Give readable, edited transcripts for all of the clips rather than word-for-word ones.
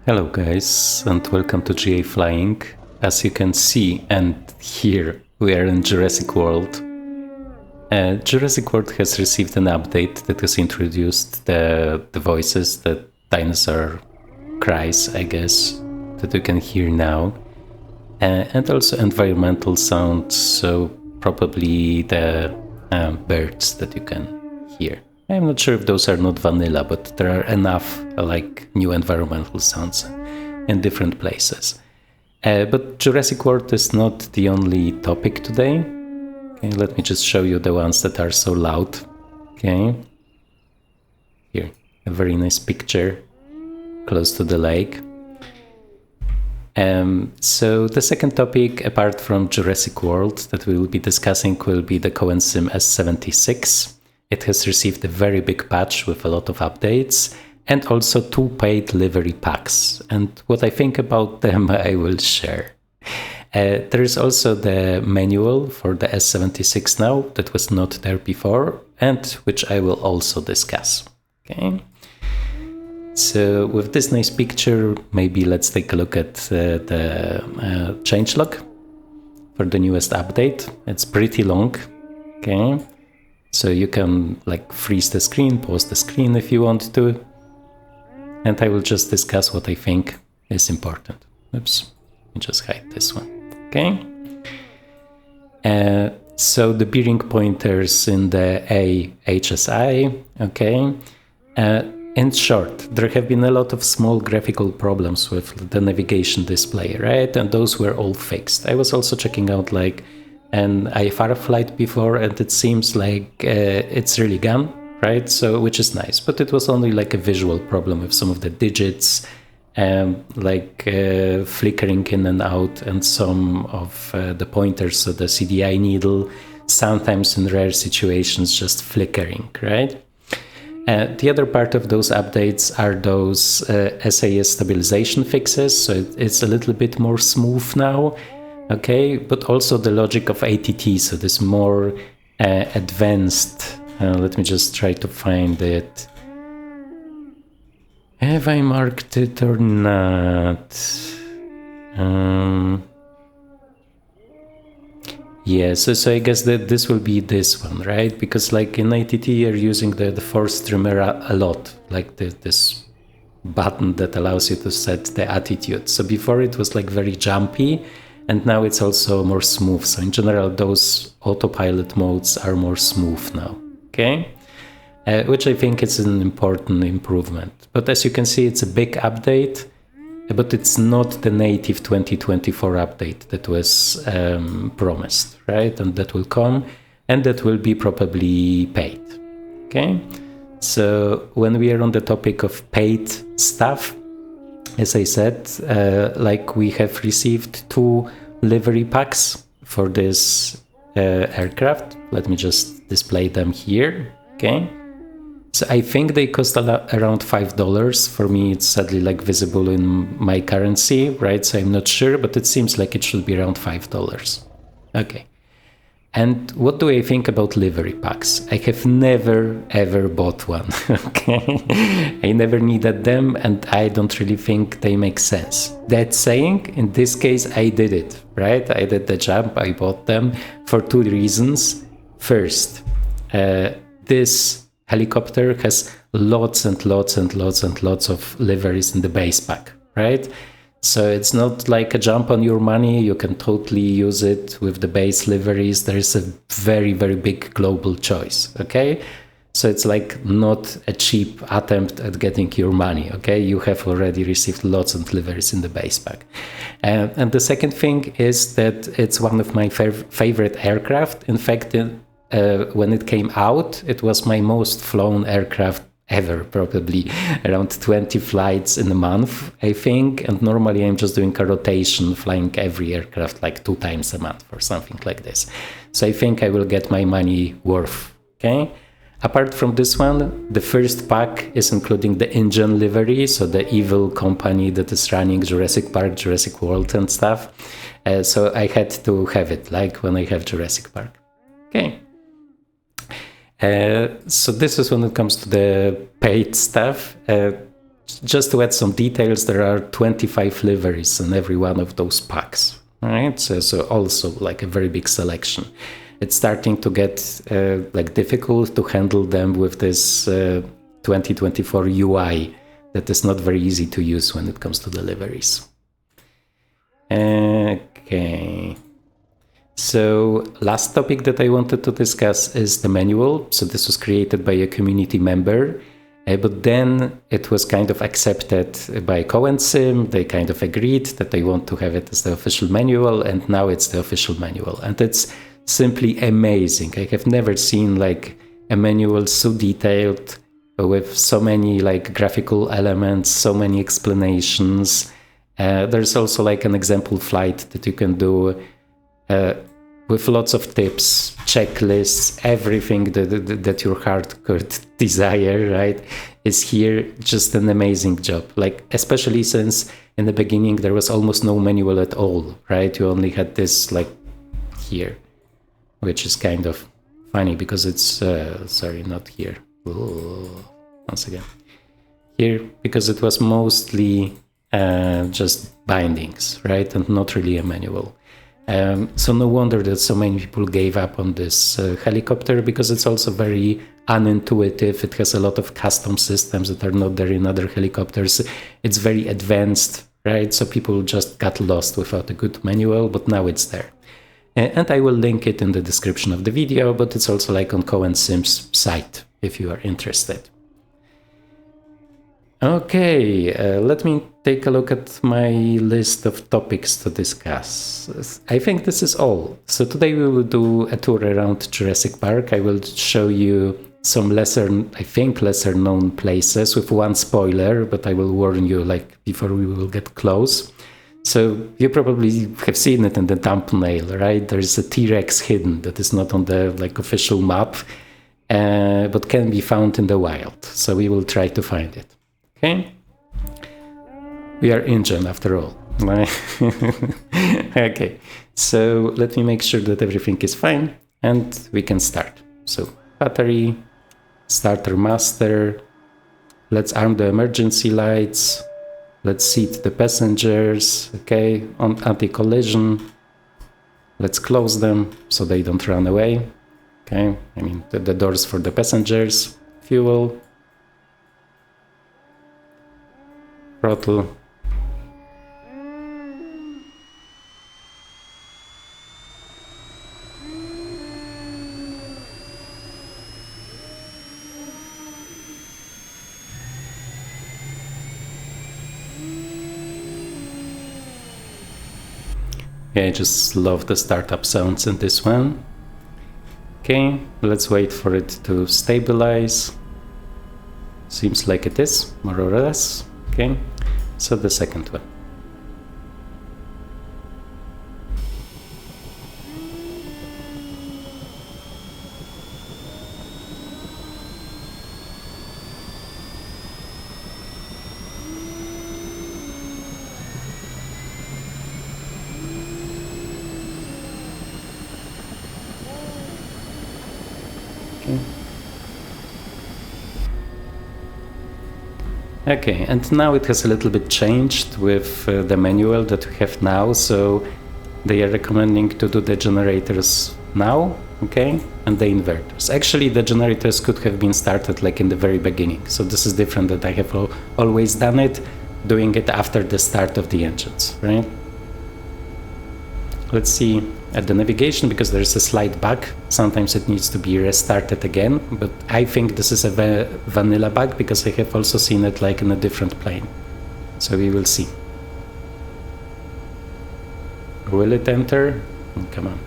Hello guys, and welcome to GA Flying. As you can see and hear, we are in Jurassic World. Jurassic World has received an update that has introduced the voices, the dinosaur cries, I guess, that you can hear now. And also environmental sounds, so probably the birds that you can hear. I'm not sure if those are not vanilla, but there are enough like new environmental sounds in different places. But Jurassic World is not the only topic today. Okay, let me just show you the ones that are so loud. Okay, here, a very nice picture close to the lake. So the second topic, apart from Jurassic World, that we will be discussing will be the CowanSim S76. It has received a very big patch with a lot of updates and also 2 paid livery packs. And what I think about them, I will share. There is also the manual for the S76 now that was not there before and which I will also discuss. Okay. So with this nice picture, maybe let's take a look at the changelog for the newest update. It's pretty long. Okay. So you can like freeze the screen, pause the screen if you want to. And I will just discuss what I think is important. Oops, let me just hide this one. Okay. So the bearing pointers in the AHSI, okay. In short, there have been a lot of small graphical problems with the navigation display, right? And those were all fixed. I was also checking out like an IFR flight before, and it seems like it's really gone, right? So, which is nice, but it was only like a visual problem with some of the digits, like flickering in and out, and some of the pointers, so the CDI needle, sometimes in rare situations just flickering, right? The other part of those updates are those SAS stabilization fixes, so it's a little bit more smooth now. Okay, but also the logic of ATT, so this more advanced, let me just try to find it. Have I marked it or not? Yeah, so I guess that this will be this one, right? Because like in ATT you're using the force trimmer a lot, like this button that allows you to set the attitude. So before it was like very jumpy, and now it's also more smooth. So in general, those autopilot modes are more smooth now, okay? Which I think is an important improvement. But as you can see, it's a big update, but it's not the native 2024 update that was promised, right? And that will come, and that will be probably paid, okay? So when we are on the topic of paid stuff, as I said, like we have received 2 livery packs for this aircraft. Let me just display them here, okay? So I think they cost around $5. For me, it's sadly like visible in my currency, right? So I'm not sure, but it seems like it should be around $5. Okay. And what do I think about livery packs? I have never ever bought one, okay? I never needed them, and I don't really think they make sense. That saying, in this case, I did it, right? I did the jump, I bought them for 2 reasons. First, this helicopter has lots and lots and lots and lots of liveries in the base pack, right? So it's not like a jump on your money. You can totally use it with the base liveries. There is a very, very big global choice, okay? So it's like not a cheap attempt at getting your money, okay? You have already received lots of liveries in the base pack. And the second thing is that it's one of my favorite aircraft. In fact, when it came out, it was my most flown aircraft ever, probably around 20 flights in a month, I think. And normally I'm just doing a rotation, flying every aircraft like 2 times a month or something like this. So I think I will get my money worth, okay? Apart from this one, the first pack is including the InGEN livery, so the evil company that is running Jurassic Park, Jurassic World and stuff. So I had to have it, like when I have Jurassic Park. Okay. So this is when it comes to the paid stuff. just to add some details, there are 25 liveries in every one of those packs. All right, so also like a very big selection. It's starting to get like difficult to handle them with this 2024 UI that is not very easy to use when it comes to the liveries. Okay. So last topic that I wanted to discuss is the manual. So this was created by a community member, but then it was kind of accepted by CowanSim. They kind of agreed that they want to have it as the official manual, and now it's the official manual. And it's simply amazing. I have never seen like a manual so detailed with so many like graphical elements, so many explanations. There's also like an example flight that you can do with lots of tips, checklists, everything that your heart could desire, right, is here. Just an amazing job. Like, especially since in the beginning there was almost no manual at all, right? You only had this like here, which is kind of funny because it's, sorry, not here. Ooh, once again. Here, because it was mostly just bindings, right? And not really a manual. So no wonder that so many people gave up on this helicopter, because it's also very unintuitive. It has a lot of custom systems that are not there in other helicopters. It's very advanced, right? So people just got lost without a good manual, but now it's there. And I will link it in the description of the video, but it's also like on CowanSim's site if you are interested. Okay, let me take a look at my list of topics to discuss. I think this is all. So today we will do a tour around Jurassic Park. I will show you some lesser known places with one spoiler, but I will warn you like before we will get close. So you probably have seen it in the thumbnail, right? There is a T-Rex hidden that is not on the like official map, but can be found in the wild. So we will try to find it. Okay, we are InGEN after all. Okay, so let me make sure that everything is fine and we can start. So battery, starter master, let's arm the emergency lights, let's seat the passengers, okay, on anti-collision, let's close them so they don't run away, okay, I mean the doors for the passengers, fuel, throttle, yeah, I just love the startup sounds in this one. Okay, let's wait for it to stabilize. Seems like it is, more or less. Okay, so the second one. Okay, and now it has a little bit changed with the manual that we have now, so they are recommending to do the generators now, okay, and the inverters. Actually, the generators could have been started like in the very beginning, so this is different that I have always done it, doing it after the start of the engines, right? Let's see at the navigation, because there is a slight bug. Sometimes it needs to be restarted again, but I think this is a vanilla bug because I have also seen it like in a different plane. So we will see. Will it enter? Oh, come on.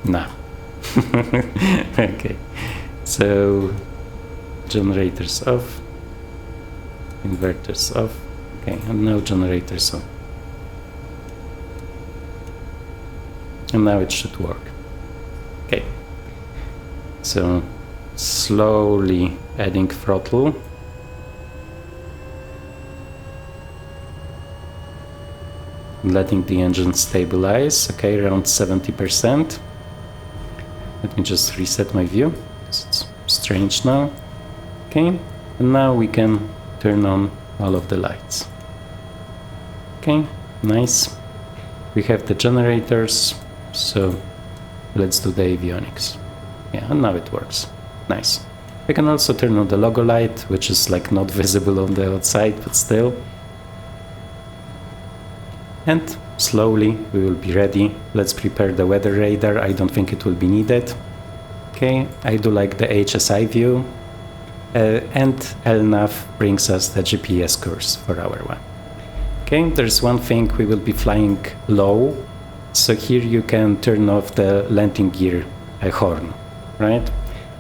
No. Okay. So generators off. Inverters off. Okay, and now generators on. And now it should work. Okay. So slowly adding throttle. Letting the engine stabilize, okay, around 70%. Let me just reset my view. It's strange now. Okay, and now we can turn on all of the lights. Okay, nice. We have the generators, so let's do the avionics. Yeah, and now it works. Nice. We can also turn on the logo light, which is like not visible on the outside, but still. And slowly we will be ready. Let's prepare the weather radar. I don't think it will be needed. Okay, I do like the HSI view. And LNAV brings us the GPS course for our one. Okay, there's one thing, we will be flying low. So here you can turn off the landing gear horn, right?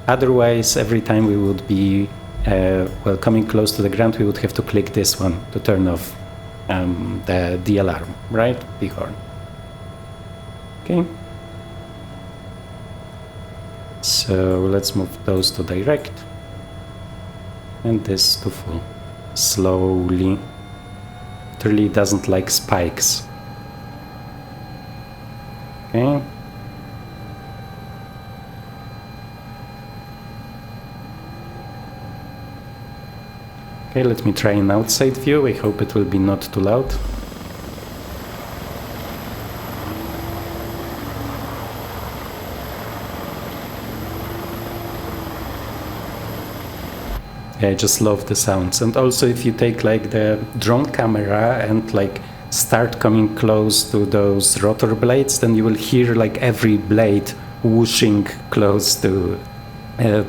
Otherwise, every time we would be well, coming close to the ground, we would have to click this one to turn off the alarm, right? The horn. Okay. So let's move those to direct. And this to full. Slowly. It really doesn't like spikes. Okay. Okay, let me try an outside view. I hope it will be not too loud. Yeah, I just love the sounds. And also if you take like the drone camera and like start coming close to those rotor blades, then you will hear like every blade whooshing close to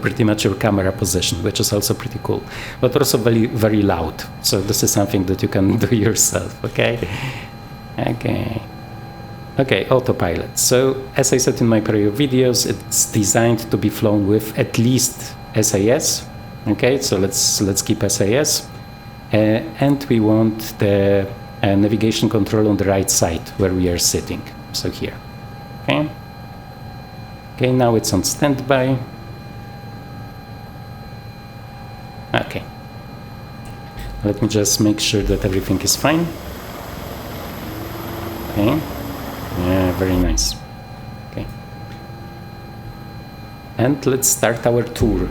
pretty much your camera position, which is also pretty cool, but also very, very loud. So this is something that you can do yourself, okay? Okay, autopilot. So as I said in my prior videos, it's designed to be flown with at least SAS. Okay, so let's keep SAS. And we want the navigation control on the right side where we are sitting. So here, okay? Okay, now it's on standby. Okay. Let me just make sure that everything is fine. Okay. Yeah, very nice. Okay. And let's start our tour.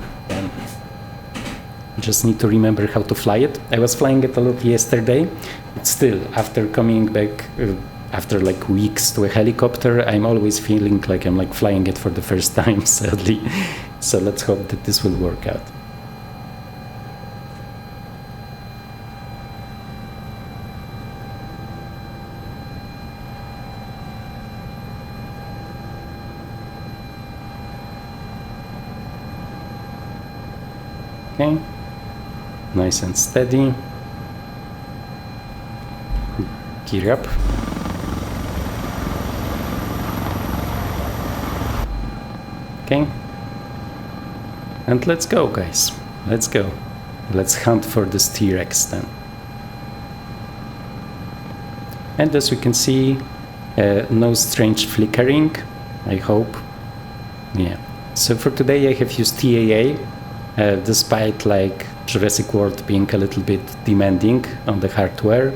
Just need to remember how to fly it. I was flying it a lot yesterday, but still, after coming back after like weeks to a helicopter, I'm always feeling like I'm like flying it for the first time, sadly. So let's hope that this will work out. Okay, nice and steady. Gear up. Okay, and let's go, guys. Let's go. Let's hunt for this T-Rex then. And as we can see, no strange flickering, I hope. Yeah. So for today I have used TAA. Despite like Jurassic World being a little bit demanding on the hardware,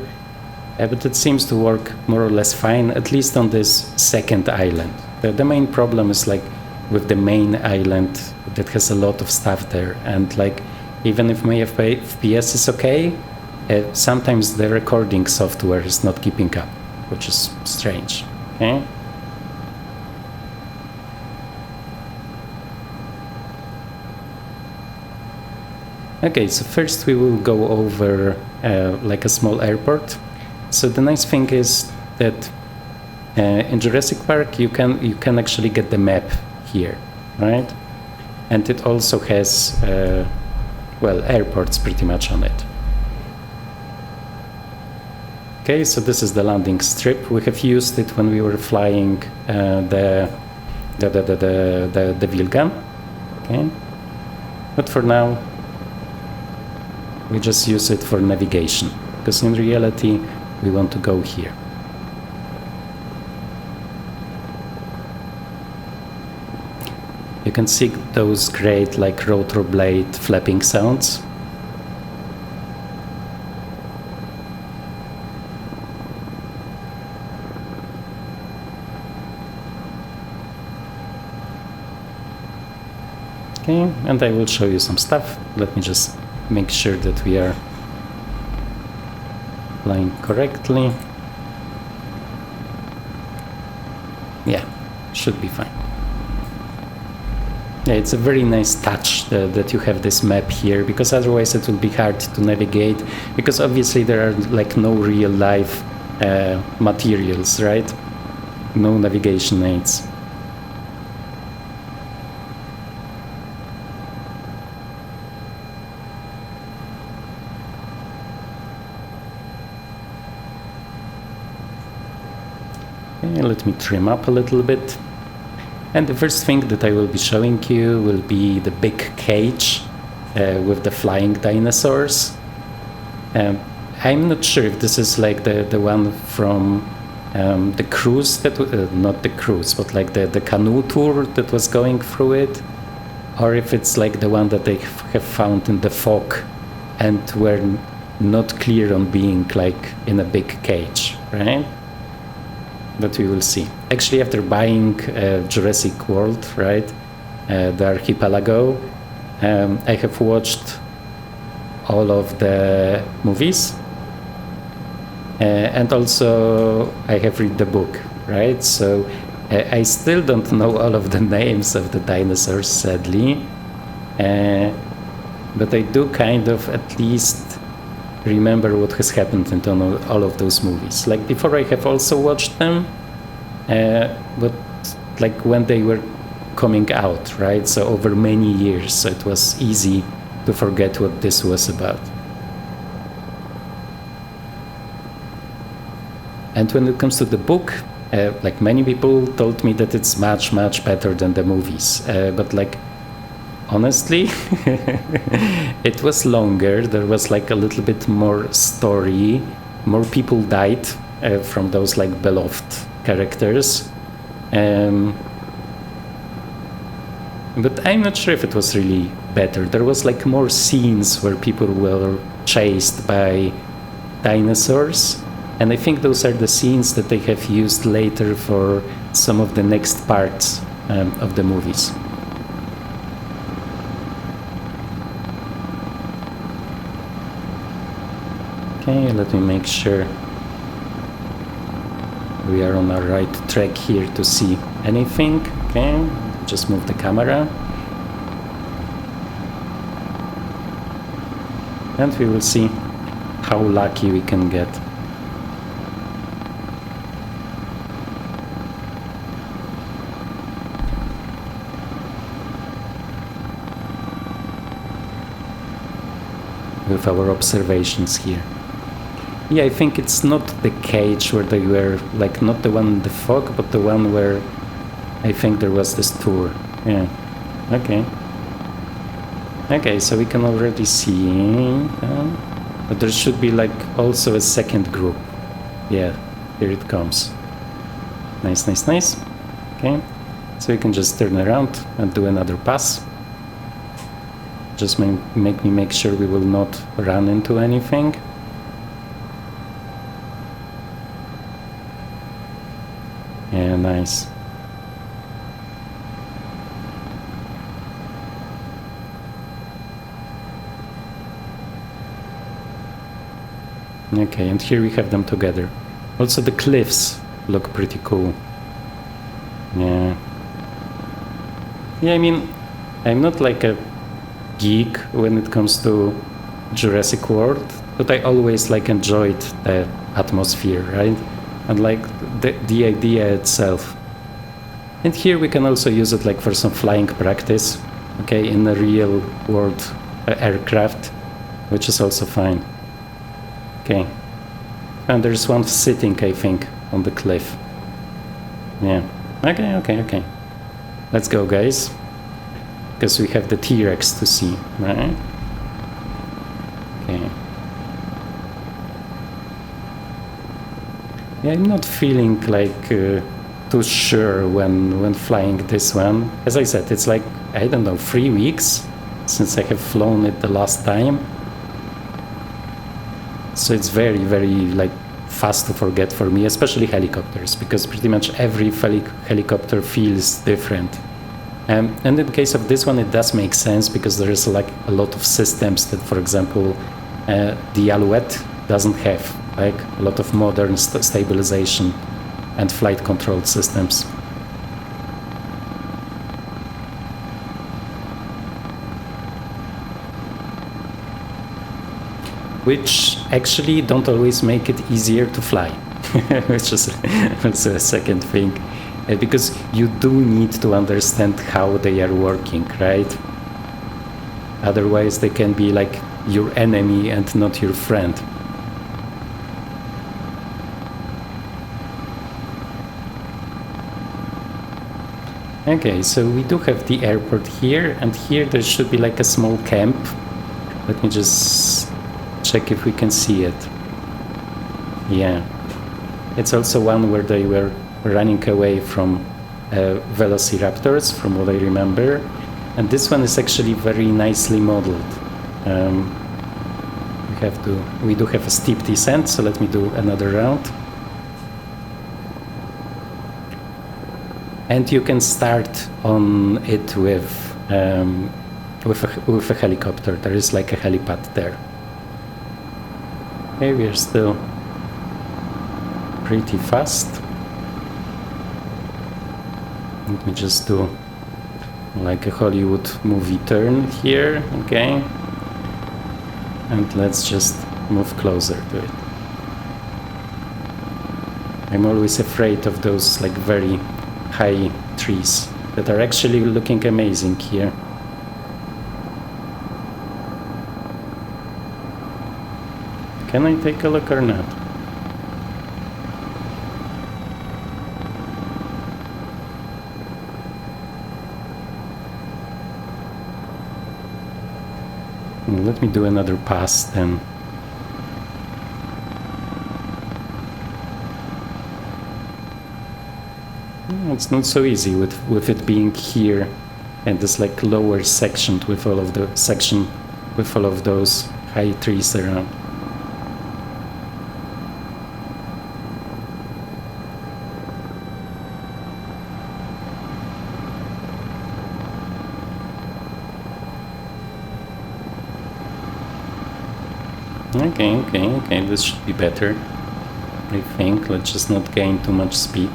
but it seems to work more or less fine, at least on this second island. The main problem is like with the main island that has a lot of stuff there, and like even if my FPS is okay, sometimes the recording software is not keeping up, which is strange. Okay. Okay, so first we will go over like a small airport. So the nice thing is that in Jurassic Park you can actually get the map here, right? And it also has well, airports pretty much on it. Okay, so this is the landing strip. We have used it when we were flying the Vilgan. Okay, but for now we just use it for navigation, because in reality we want to go here. You can see those great like rotor blade flapping sounds. Okay, and I will show you some stuff. Let me just make sure that we are flying correctly. Yeah, should be fine. Yeah, it's a very nice touch that you have this map here, because otherwise it will be hard to navigate, because obviously there are like no real life materials, right? No navigation aids. Okay, let me trim up a little bit. And the first thing that I will be showing you will be the big cage with the flying dinosaurs. I'm not sure if this is like the one from the cruise that not the cruise, but like the canoe tour that was going through it, or if it's like the one that they have found in the fog and were not clear on being like in a big cage, right? But we will see. Actually, after buying Jurassic World, right, the Archipelago, I have watched all of the movies, and also I have read the book, right? So I still don't know all of the names of the dinosaurs, sadly, but I do kind of at least remember what has happened in all of those movies. Like before, I have also watched them, but like when they were coming out, right? So over many years, so it was easy to forget what this was about. And when it comes to the book, like many people told me that it's much, much better than the movies. But like, honestly, it was longer. There was like a little bit more story. More people died from those like beloved characters. But I'm not sure if it was really better. There was like more scenes where people were chased by dinosaurs. And I think those are the scenes that they have used later for some of the next parts of the movies. Okay, let me make sure we are on our right track here to see anything. Okay, just move the camera. And we will see how lucky we can get. With our observations here. Yeah, I think it's not the cage where they were, like not the one in the fog, but the one where I think there was this tour. Yeah, okay. Okay, so we can already see, but there should be like also a second group. Yeah, here it comes. Nice, nice, nice. Okay, so we can just turn around and do another pass. Just make me make sure we will not run into anything. Yeah, nice. Okay, and here we have them together. Also the cliffs look pretty cool. Yeah. Yeah, I mean, I'm not like a geek when it comes to Jurassic World, but I always like enjoyed the atmosphere, right? And like the idea itself. And here we can also use it like for some flying practice, okay, in a real world aircraft, which is also fine. Okay, and there's one sitting, I think, on the cliff. Yeah, okay. Let's go, guys. Because we have the T-Rex to see, right? Okay. Yeah, I'm not feeling like too sure when flying this one. As I said, it's like, I don't know, 3 weeks since I have flown it the last time. So it's very, very like fast to forget for me, especially helicopters, because pretty much every helicopter feels different. And in the case of this one, it does make sense because there is like a lot of systems that, for example, the Alouette doesn't have, like a lot of modern stabilization and flight control systems. Which actually don't always make it easier to fly, which is also a second thing, because you do need to understand how they are working, right? Otherwise they can be like your enemy and not your friend. Okay, so we do have the airport here, and here there should be like a small camp. Let me just check if we can see it. Yeah, it's also one where they were running away from velociraptors, from what I remember, and this one is actually very nicely modeled. We do have a steep descent, so let me do another round. And you can start on it with a helicopter. There is like a helipad there. Okay, we are still pretty fast. Let me just do like a Hollywood movie turn here, okay? And let's just move closer to it. I'm always afraid of those like very high trees that are actually looking amazing here. Can I take a look or not? Let me do another pass then. It's not so easy with it being here and this like lower section with all of those high trees around. Okay, this should be better, I think. Let's just not gain too much speed.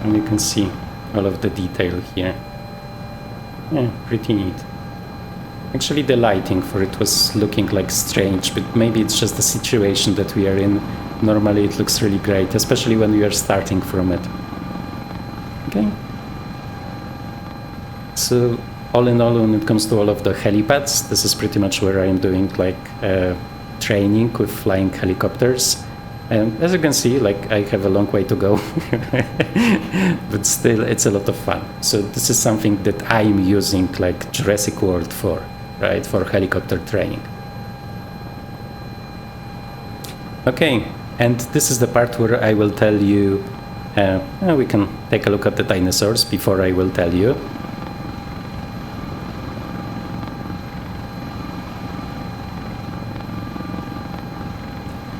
And you can see all of the detail here. Yeah, pretty neat. Actually, the lighting for it was looking like strange, but maybe it's just the situation that we are in. Normally it looks really great, especially when we are starting from it. Okay. So all in all, when it comes to all of the helipads, this is pretty much where I'm doing like training with flying helicopters. And as you can see, like I have a long way to go, but still it's a lot of fun. So this is something that I'm using like Jurassic World for, right? For helicopter training. Okay, and this is the part where I will tell you, we can take a look at the dinosaurs before I will tell you.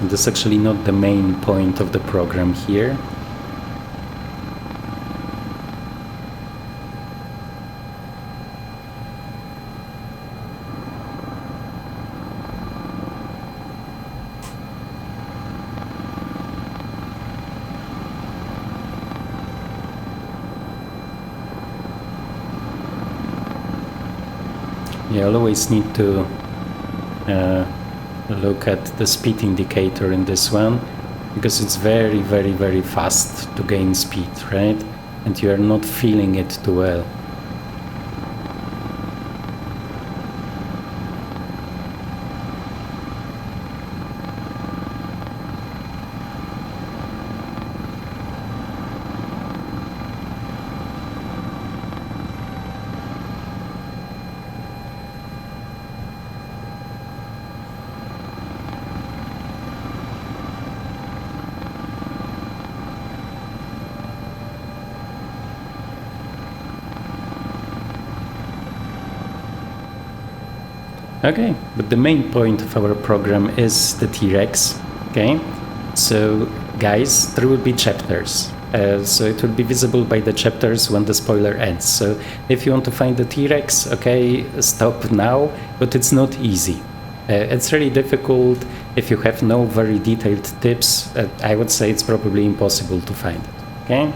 And this is actually not the main point of the program here. You always need to look at the speed indicator in this one, because it's very, very, very fast to gain speed, right? And you are not feeling it too well. Okay, but the main point of our program is the T-Rex. Okay, so guys, there will be chapters. So it will be visible by the chapters when the spoiler ends. So if you want to find the T-Rex, okay, stop now, but it's not easy. It's really difficult. If you have no very detailed tips, I would say it's probably impossible to find it. Okay?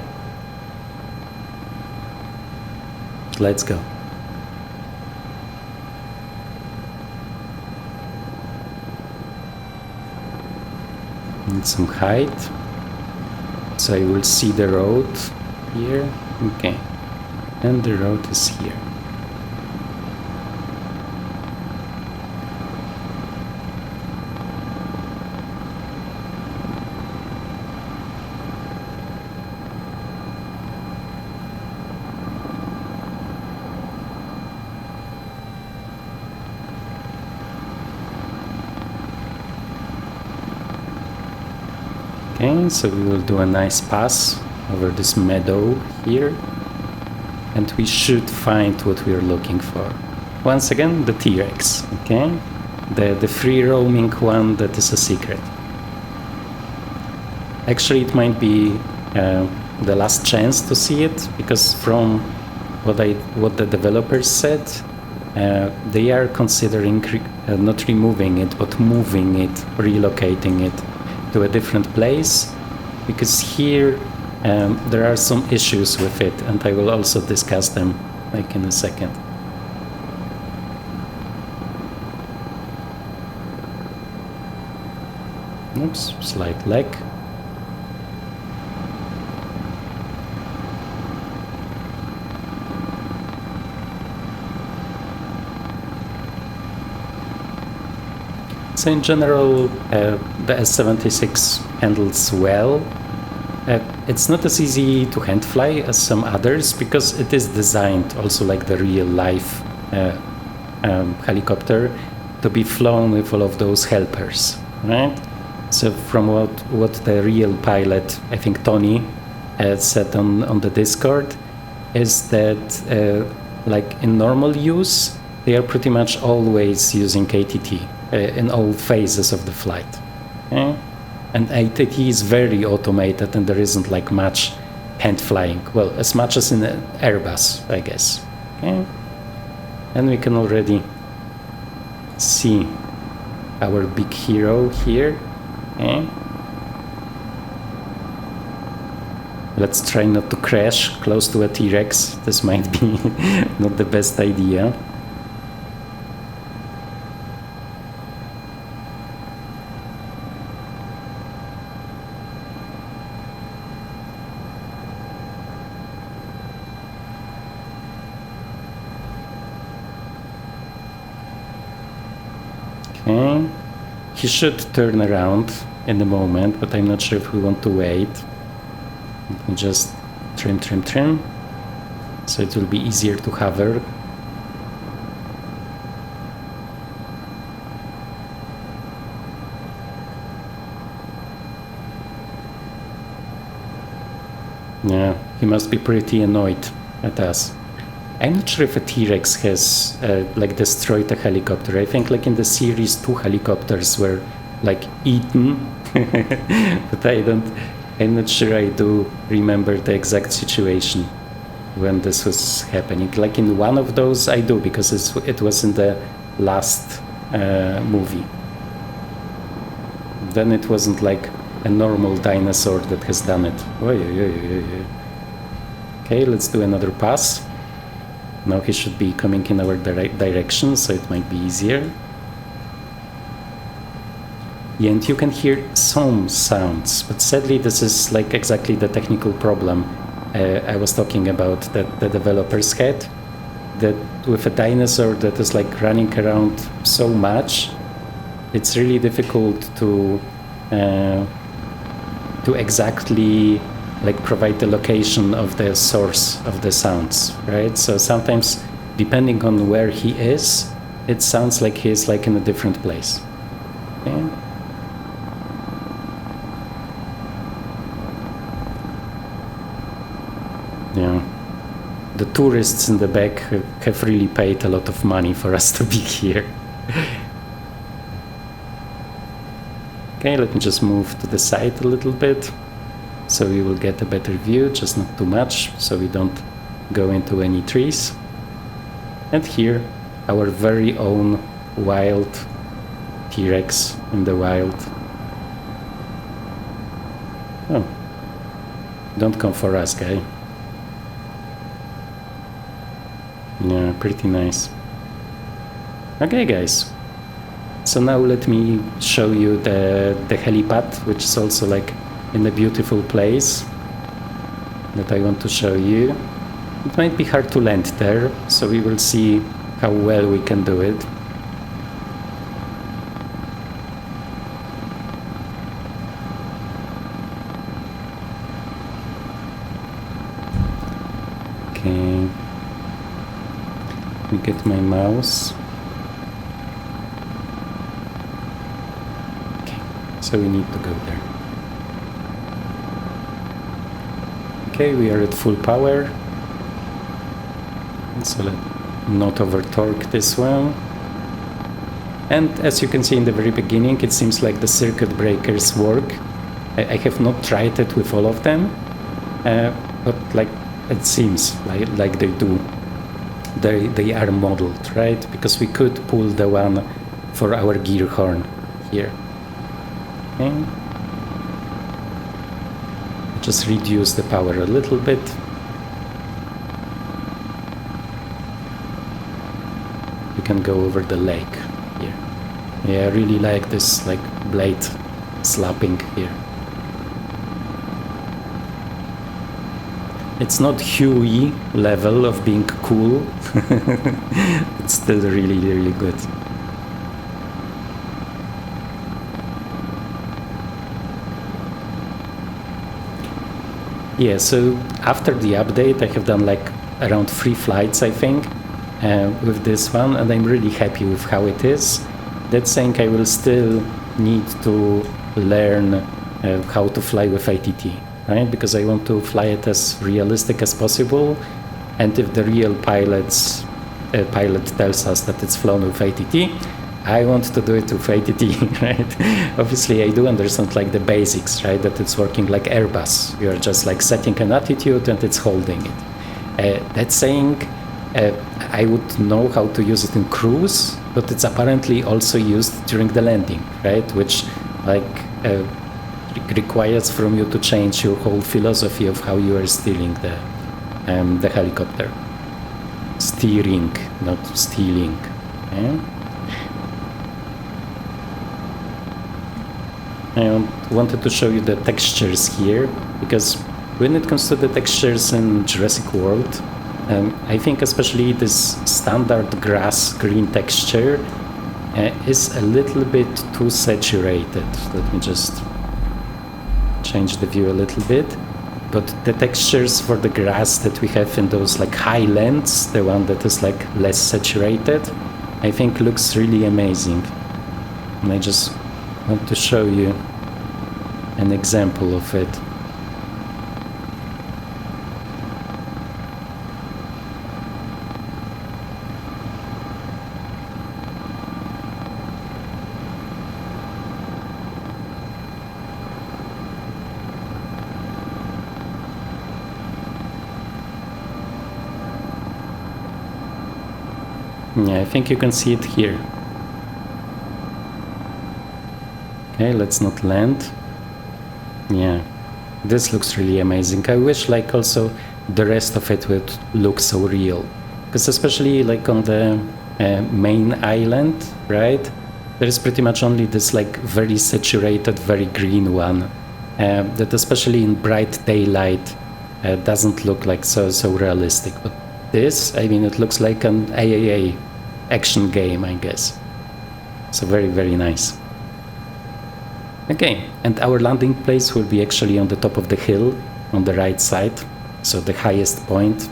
Let's go. Need some height. So I will see the road here. Okay. And the road is here. Okay, so we will do a nice pass over this meadow here, and we should find what we are looking for. Once again, the T-Rex, okay? The free-roaming one that is a secret. Actually, it might be the last chance to see it, because from what the developers said, they are considering not removing it, but moving it, relocating it to a different place, because here there are some issues with it, and I will also discuss them like in a second. Oops, slight lag. So in general, the S76 handles well. It's not as easy to hand fly as some others, because it is designed also like the real life helicopter to be flown with all of those helpers, right? So from what the real pilot, I think Tony, said on the Discord, is that like in normal use, they are pretty much always using ATT in all phases of the flight. Okay? And ATT is very automated, and there isn't like much hand flying. Well, as much as in an Airbus, I guess. Okay? And we can already see our big hero here. Okay? Let's try not to crash close to a T-Rex. This might be not the best idea. Okay. He should turn around in a moment, but I'm not sure if we want to wait. Let me just trim, so it will be easier to hover. Yeah, he must be pretty annoyed at us. I'm not sure if a T-Rex has like destroyed a helicopter. I think like in the series 2 helicopters were like eaten, but I'm not sure I do remember the exact situation when this was happening. Like in one of those I do, because it was in the last movie. Then it wasn't like a normal dinosaur that has done it. Okay, let's do another pass. Now he should be coming in our direction, so it might be easier. Yeah, and you can hear some sounds, but sadly this is like exactly the technical problem I was talking about that the developers had. That with a dinosaur that is like running around so much, it's really difficult to exactly like provide the location of the source of the sounds, right? So sometimes, depending on where he is, it sounds like he is like in a different place. Okay? Yeah. The tourists in the back have really paid a lot of money for us to be here. Okay, let me just move to the side a little bit, so we will get a better view, just not too much, so we don't go into any trees. And here, our very own wild T-Rex in the wild. Oh, don't come for us, guy. Yeah, pretty nice. Okay, guys. So now let me show you the helipad, which is also like in a beautiful place that I want to show you. It might be hard to land there, so we will see how well we can do it. Okay. Let me get my mouse. Okay, so we need to go there. Okay, we are at full power. So let's not over torque this one. And as you can see in the very beginning, it seems like the circuit breakers work. I have not tried it with all of them, but like it seems like they do. They are modeled, right? Because we could pull the one for our gear horn here. Okay. Just reduce the power a little bit. We can go over the lake here. Yeah, I really like this like blade slapping here. It's not Huey level of being cool. It's still really, really good. Yeah, so after the update, I have done like around 3 flights, I think, with this one, and I'm really happy with how it is. That saying, I will still need to learn how to fly with ITT. Right? Because I want to fly it as realistic as possible, and if the real pilot tells us that it's flown with ITT, I want to do it with ITT, right? Obviously, I do understand like the basics, right? That it's working like Airbus. You are just like setting an attitude and it's holding it. That saying, I would know how to use it in cruise, but it's apparently also used during the landing, right? Which like requires from you to change your whole philosophy of how you are steering the helicopter. Steering, not stealing. Okay? I wanted to show you the textures here, because when it comes to the textures in Jurassic World, I think especially this standard grass green texture is a little bit too saturated. Let me just change the view a little bit. But the textures for the grass that we have in those like highlands, the one that is like less saturated, I think looks really amazing. And I just want to show you an example of it. Yeah, I think you can see it here. Okay, let's not land. Yeah, this looks really amazing. I wish like also the rest of it would look so real. Because especially like on the main island, right? There is pretty much only this like very saturated, very green one. That especially in bright daylight doesn't look like so realistic. But this, I mean, it looks like an AAA action game, I guess. So very, very nice. Okay, and our landing place will be actually on the top of the hill on the right side, so the highest point.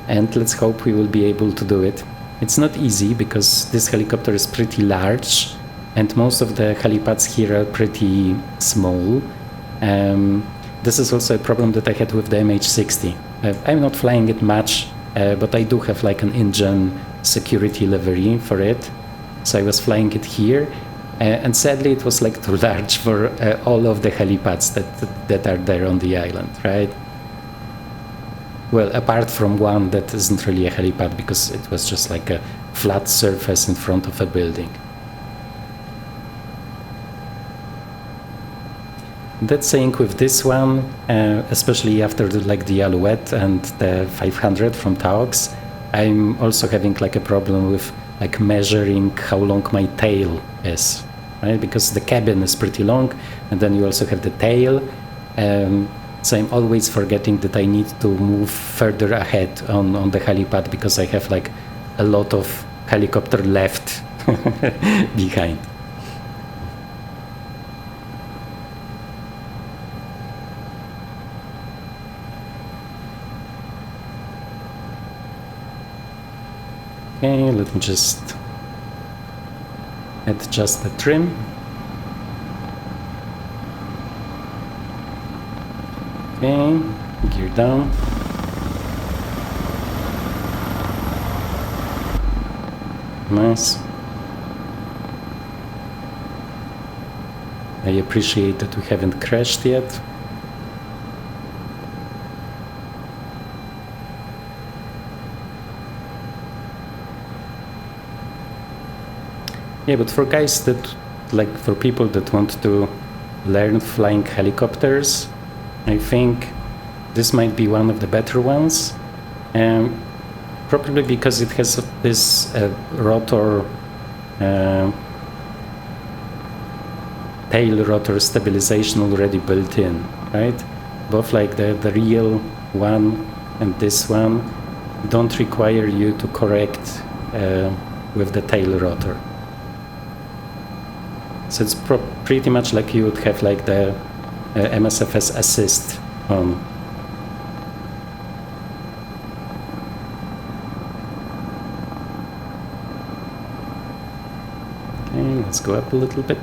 And let's hope we will be able to do it. It's not easy because this helicopter is pretty large and most of the helipads here are pretty small. This is also a problem that I had with the MH60. I'm not flying it much, but I do have like an InGEN security livery for it. So I was flying it here, and sadly it was like too large for all of the helipads that are there on the island, right? Well, apart from one that isn't really a helipad because it was just like a flat surface in front of a building. That saying with this one, especially after the Alouette and the 500 from Taox, I'm also having like a problem with like measuring how long my tail is, right? Because the cabin is pretty long, and then you also have the tail. So I'm always forgetting that I need to move further ahead on the helipad because I have like a lot of helicopter left behind. Okay, let me just adjust the trim. Okay, gear down. Nice. I appreciate that we haven't crashed yet. Yeah, but for guys that, like for people that want to learn flying helicopters, I think this might be one of the better ones. Probably because it has this rotor, tail rotor stabilization already built in, right? Both like the real one and this one don't require you to correct with the tail rotor. So it's pretty much like you would have like the MSFS assist on. Okay, let's go up a little bit.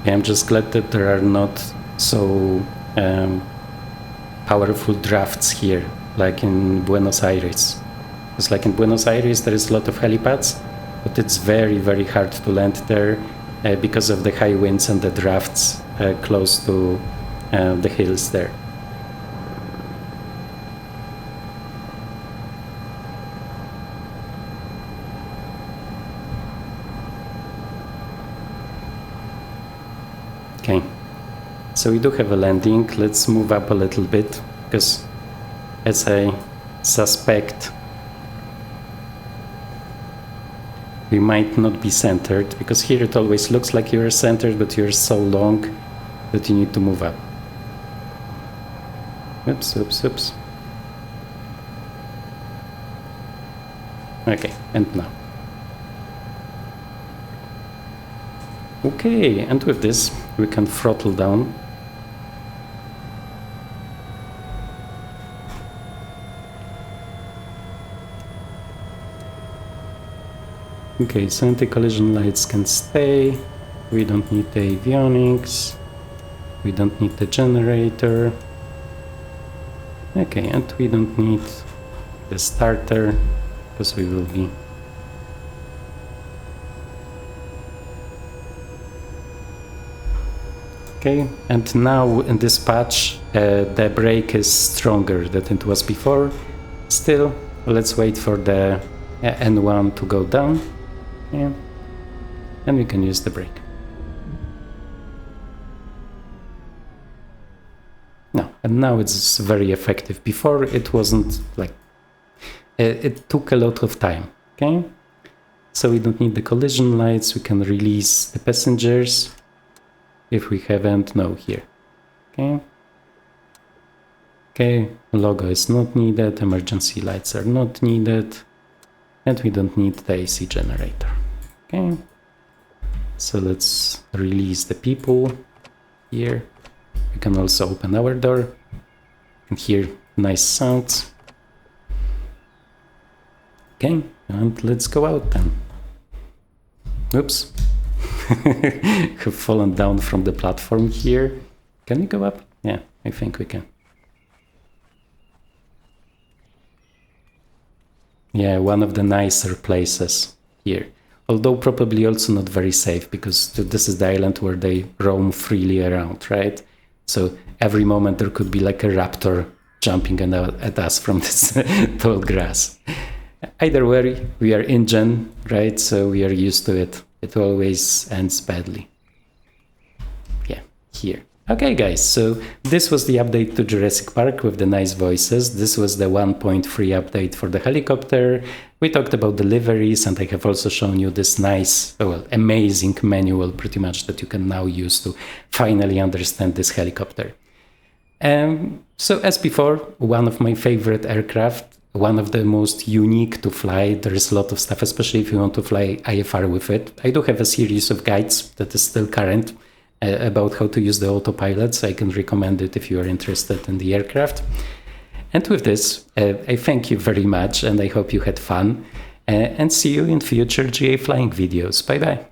I'm just glad that there are not so powerful drafts here, like in Buenos Aires. Because like in Buenos Aires, there is a lot of helipads, but it's very, very hard to land there because of the high winds and the drafts close to the hills there. Okay, so we do have a landing. Let's move up a little bit, because as I suspect, we might not be centered, because here it always looks like you're centered, but you're so long that you need to move up. Oops, oops, oops. Okay, and now. Okay, and with this, we can throttle down. Okay, so anti-collision lights can stay. We don't need the avionics. We don't need the generator. Okay, and we don't need the starter, because we will be... Okay, and now in this patch the brake is stronger than it was before. Still, let's wait for the N1 to go down. Yeah. And we can use the brake. No, and now it's very effective. Before it wasn't like... it took a lot of time, okay? So we don't need the collision lights, we can release the passengers. If we haven't, no, here. Okay. Okay, logo is not needed, emergency lights are not needed, and we don't need the AC generator. Okay. So let's release the people here. We can also open our door and hear nice sounds. Okay, And let's go out then. Oops. Have fallen down from the platform here. Can we go up? Yeah, I think we can. Yeah, one of the nicer places here. Although probably also not very safe, because this is the island where they roam freely around, right? So every moment there could be like a raptor jumping at us from this tall grass. Either way, we are InGEN, right? So we are used to it. It always ends badly. Yeah, here. Okay, guys, so this was the update to Jurassic Park with the nice voices. This was the 1.3 update for the helicopter. We talked about the liveries, and I have also shown you this nice, well, amazing manual pretty much that you can now use to finally understand this helicopter. So as before, one of my favorite aircraft, one of the most unique to fly. There is a lot of stuff, especially if you want to fly IFR with it. I do have a series of guides that is still current about how to use the autopilot, so I can recommend it if you are interested in the aircraft. And with this, I thank you very much, and I hope you had fun, and see you in future GA flying videos. Bye bye.